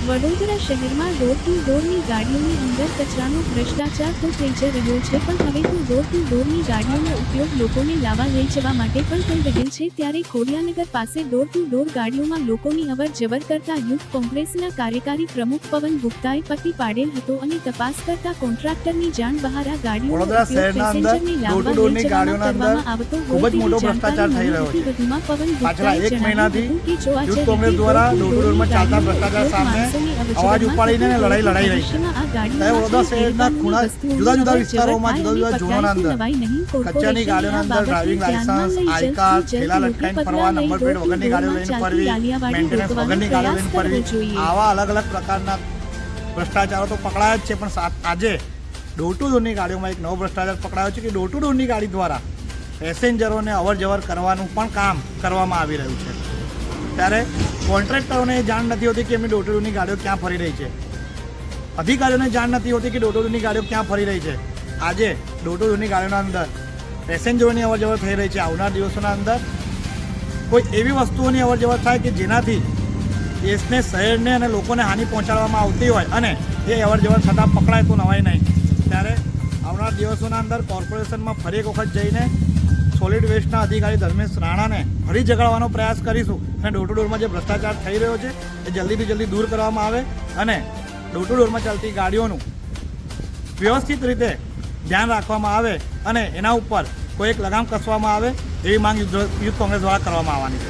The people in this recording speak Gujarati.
વડોદરા શહેરમાં ડોર ટુ ડોરની ગાડીઓની અંદર કચરાનો ભ્રષ્ટાચાર તો થઈ જ રહ્યો છે, પણ હવે તો ડોર ટુ ડોરની ગાડીઓનો ઉપયોગ લોકોને લાવવા લઈ જવા માટે પણ થઈ રહેલ છે। ત્યારે ખોડિયાનગર પાસે ડોર ટુ ડોર ગાડીઓમાં લોકોની અવર જવર કરતા યુથ કોંગ્રેસના કાર્યકારી પ્રમુખ પવન ગુપ્તાએ પકડી પાડેલ હતો અને તપાસ કરતા કોન્ટ્રાક્ટરની જાણ બહાર આ ગાડીઓનો ઉપયોગ પેસેન્જરને લાવવા લઈ જવામાં કરવામાં આવતો હોય તેવી જાણકારી મળી હતી। વધુમાં પવન ગુપ્તાએ જણાવ્યું હતું કે જો આજે કોંગ્રેસ દ્વારા ડોર ટુ ડોરમાં ચાલતા ભ્રષ્ટાચાર સામે અવાજ ઉપાડીને લડાઈ લડી રહી છે। વડોદરા શહેરના ખૂણા જુદા જુદા વિસ્તારોમાં જુદા જુદા ઝોનોના અંદર કચરાની ગાડીઓના અંદર ડ્રાઇવિંગ લાયસન્સ, આઈ કાર્ડ, થેલા લટકાઈને ફરવા, નંબર પ્લેટ વગરની ગાડીઓ લઈને ફરવી, મેન્ટેનન્સ વગરની ગાડીઓ લઈને ફરવી, આવા અલગ અલગ પ્રકારના ભ્રષ્ટાચારો તો પકડાયા જ છે। પણ આજે ડોર ટુ ડોરની ગાડીઓમાં એક નવો ભ્રષ્ટાચાર પકડાયો છે કે ડોર ટુ ડોરની ગાડી દ્વારા પેસેન્જરોને અવર જવર કરવાનું પણ કામ કરવામાં આવી રહ્યું છે। ત્યારે કોન્ટ્રાક્ટરોને જાણ નથી હોતી કે એમની ડોર ટુ ડોરની ગાડીઓ ક્યાં ફરી રહી છે, અધિકારીઓને જાણ નથી હોતી કે ડોર ટુ ડોરની ગાડીઓ ક્યાં ફરી રહી છે। આજે ડોર ટુ ડોરની ગાડીઓના અંદર પેસેન્જરોની અવર જવર થઈ રહી છે। આવનાર દિવસોના અંદર કોઈ એવી વસ્તુઓની અવર જવર થાય કે જેનાથી દેશને, શહેરને અને લોકોને હાનિ પહોંચાડવામાં આવતી હોય અને એ અવર જવર છતાં પકડાય તો નવાય નહીં। ત્યારે આવનાર દિવસોના અંદર કોર્પોરેશનમાં ફરી એક વખત જઈને સોલિડ વેસ્ટના અધિકારી ધર્મેશ રાણાને ફરી જગાડવાનો પ્રયાસ કરીશું અને ડોર ટુ ડોરમાં જે ભ્રષ્ટાચાર થઈ રહ્યો છે એ જલ્દીથી જલ્દી દૂર કરવામાં આવે અને ડોર ટુ ડોરમાં ચાલતી ગાડીઓનું વ્યવસ્થિત રીતે ધ્યાન રાખવામાં આવે અને એના ઉપર કોઈ એક લગામ કસવામાં આવે એવી માંગ યુથ કોંગ્રેસ દ્વારા કરવામાં આવવાની છે।